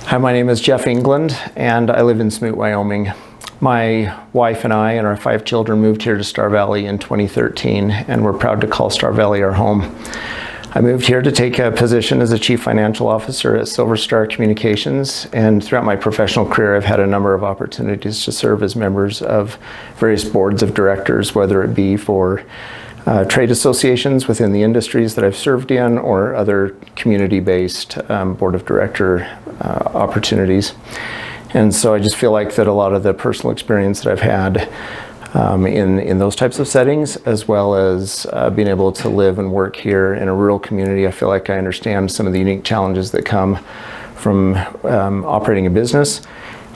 Hi, my name is Jeff England, and I live in Smoot, Wyoming. My wife and I and our 5 children moved here to Star Valley in 2013, and we're proud to call Star Valley our home. I moved here to take a position as a Chief Financial Officer at Silver Star Communications, and throughout my professional career I've had a number of opportunities to serve as members of various boards of directors, whether it be for trade associations within the industries that I've served in or other community-based board of director opportunities. And so I just feel like that a lot of the personal experience that I've had in those types of settings, as well as being able to live and work here in a rural community, I feel like I understand some of the unique challenges that come from operating a business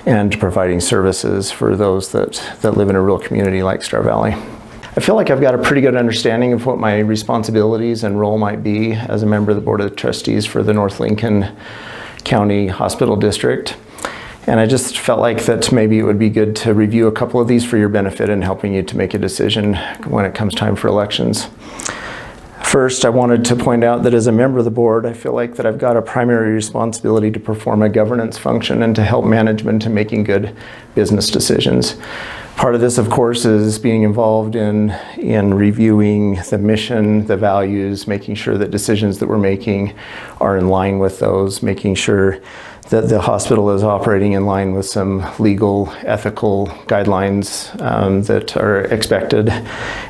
and providing services for those that live in a rural community like Star Valley. I feel like I've got a pretty good understanding of what my responsibilities and role might be as a member of the Board of Trustees for the North Lincoln County Hospital District. And I just felt like that maybe it would be good to review a couple of these for your benefit in helping you to make a decision when it comes time for elections. First, I wanted to point out that as a member of the board, I feel like that I've got a primary responsibility to perform a governance function and to help management in making good business decisions. Part of this, of course, is being involved in reviewing the mission, the values, making sure that decisions that we're making are in line with those, making sure that the hospital is operating in line with some legal, ethical guidelines that are expected,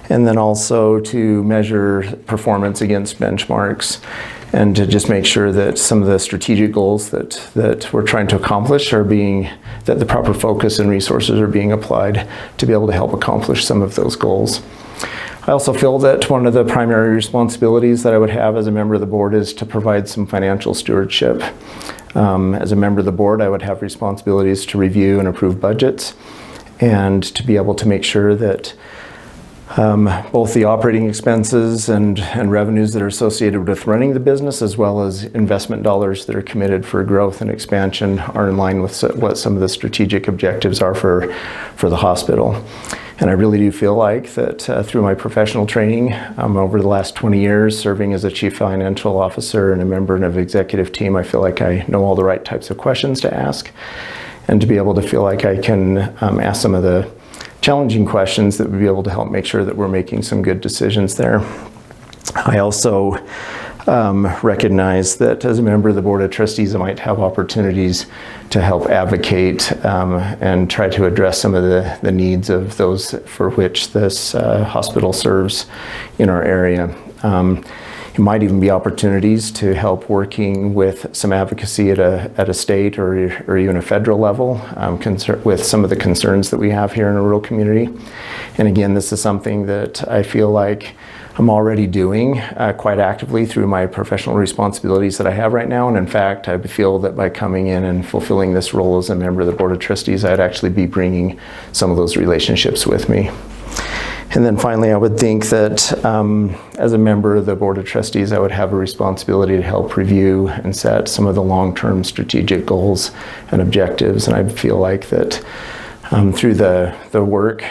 and then also to measure performance against benchmarks and to just make sure that some of the strategic goals that we're trying to accomplish that the proper focus and resources are being applied to be able to help accomplish some of those goals. I also feel that one of the primary responsibilities that I would have as a member of the board is to provide some financial stewardship. As a member of the board, I would have responsibilities to review and approve budgets and to be able to make sure that both the operating expenses and revenues that are associated with running the business, as well as investment dollars that are committed for growth and expansion, are in line with what some of the strategic objectives are for the hospital. And I really do feel like that through my professional training over the last 20 years, serving as a Chief Financial Officer and a member of an executive team, I feel like I know all the right types of questions to ask, and to be able to feel like I can ask some of the challenging questions that would be able to help make sure that we're making some good decisions there. I also recognize that as a member of the Board of Trustees, I might have opportunities to help advocate and try to address some of the needs of those for which this hospital serves in our area. It might even be opportunities to help working with some advocacy at a state or even a federal level with some of the concerns that we have here in a rural community. And again, this is something that I feel like I'm already doing quite actively through my professional responsibilities that I have right now. And in fact, I feel that by coming in and fulfilling this role as a member of the Board of Trustees, I'd actually be bringing some of those relationships with me. And then finally, I would think that as a member of the Board of Trustees, I would have a responsibility to help review and set some of the long-term strategic goals and objectives. And I feel like that through the work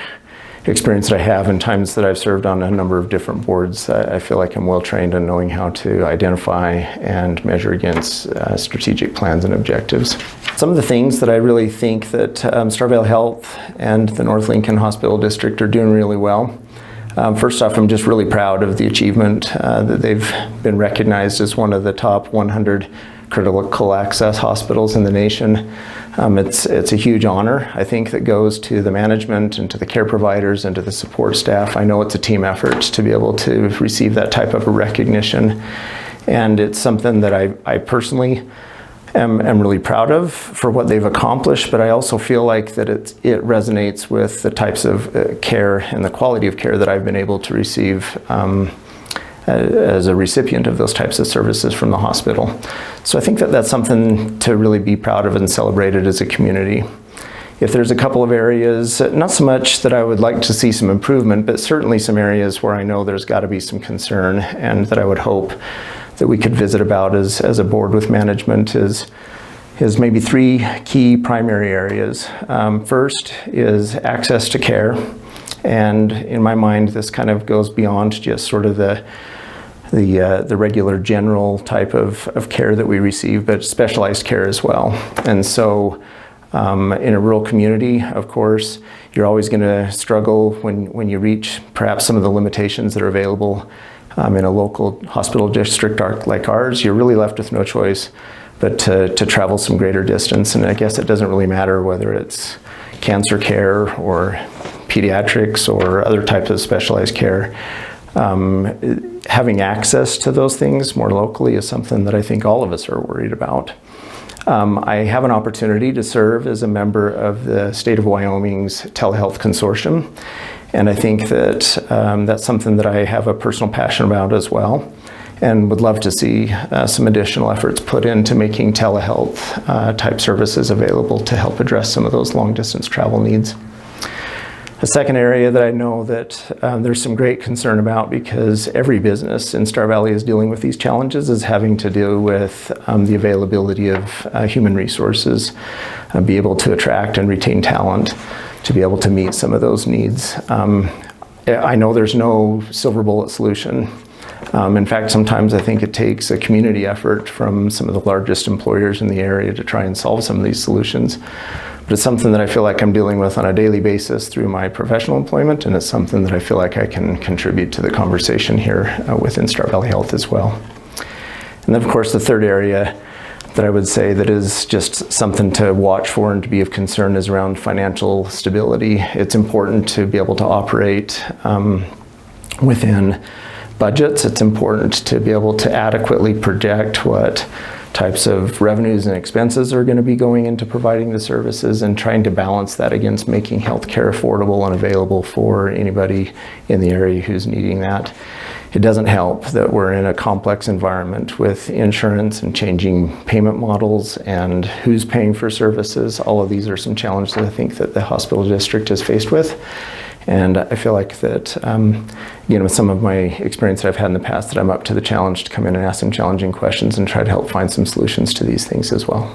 experience that I have and times that I've served on a number of different boards, I feel like I'm well trained in knowing how to identify and measure against strategic plans and objectives. Some of the things that I really think that Star Valley Health and the North Lincoln Hospital District are doing really well. First off, I'm just really proud of the achievement that they've been recognized as one of the top 100 critical access hospitals in the nation. It's a huge honor, I think, that goes to the management and to the care providers and to the support staff. I know it's a team effort to be able to receive that type of a recognition, and it's something that I personally am really proud of for what they've accomplished, but I also feel like that it resonates with the types of care and the quality of care that I've been able to receive as a recipient of those types of services from the hospital. So I think that that's something to really be proud of and celebrate it as a community. If there's a couple of areas, not so much that I would like to see some improvement, but certainly some areas where I know there's got to be some concern and that I would hope that we could visit about as a board with management is maybe 3 key primary areas. First is access to care. And in my mind, this kind of goes beyond just sort of the the regular general type of care that we receive, but specialized care as well. And so in a rural community, of course, you're always going to struggle when you reach perhaps some of the limitations that are available in a local hospital district like ours. You're really left with no choice but to travel some greater distance. And I guess it doesn't really matter whether it's cancer care or pediatrics or other types of specialized care. Having access to those things more locally is something that I think all of us are worried about. I have an opportunity to serve as a member of the state of Wyoming's telehealth consortium, and I think that that's something that I have a personal passion about as well, and would love to see some additional efforts put into making telehealth type services available to help address some of those long distance travel needs. A second area that I know that there's some great concern about, because every business in Star Valley is dealing with these challenges, is having to do with the availability of human resources, be able to attract and retain talent, to be able to meet some of those needs. I know there's no silver bullet solution. In fact, sometimes I think it takes a community effort from some of the largest employers in the area to try and solve some of these solutions. But it's something that I feel like I'm dealing with on a daily basis through my professional employment, and it's something that I feel like I can contribute to the conversation here within Star Valley Health as well. And then, of course, the third area that I would say that is just something to watch for and to be of concern is around financial stability. It's important to be able to operate within budgets. It's important to be able to adequately project what types of revenues and expenses are going to be going into providing the services, and trying to balance that against making healthcare affordable and available for anybody in the area who's needing that. It doesn't help that we're in a complex environment with insurance and changing payment models and who's paying for services. All of these are some challenges that I think that the hospital district is faced with. And I feel like that, with some of my experience that I've had in the past, that I'm up to the challenge to come in and ask some challenging questions and try to help find some solutions to these things as well.